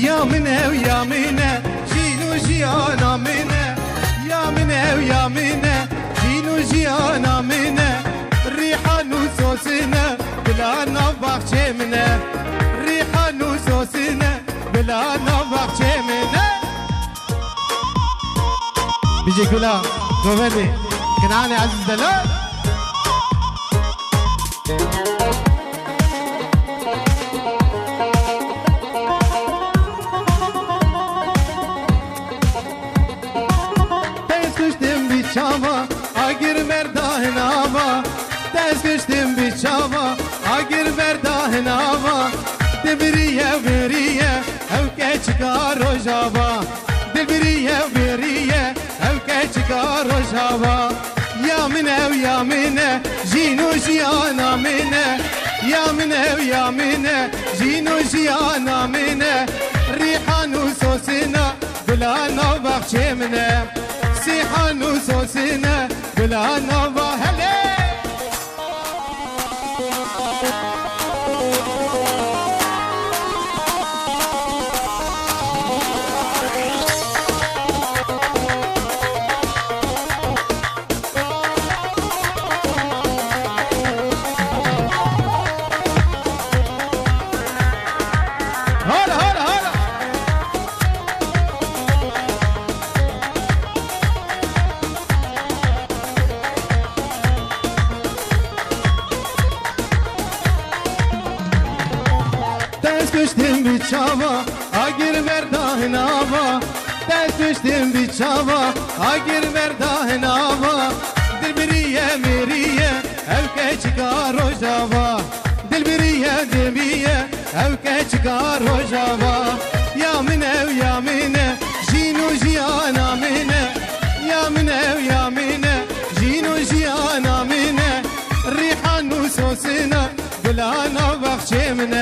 يا منه ويا منه جينو جيانا منه يا منه ويا منه جينو جيانا منه ريحة نوسوسنا بلا نبخ منه ريحة نوسوسنا بلا نبخ منه بيجي كلها دوبلي كنعاني عزيز دلال çava agir merdahin hava tez geçtim bir çava agir merdahin hava dibiriye veriye evke çıkar o java dibiriye veriye evke çıkar o java ya mine jino jiyana mine ya mine jino jiyana mine rihanu sosina bilana bakçemine سيحان وسوسنا بلا نظا هلي düştüm bir çava, agir verdahin hava. Tez düştüm bir çava, agir verdahin hava. Dilbiriye miriye, evke çıkar o java. Dilbiriye demiye, evke çıkar o java. Ya mine, jino jiyana mine. Ya mine, jino jiyana mine. Rihanu sosina, bilana bakçemine.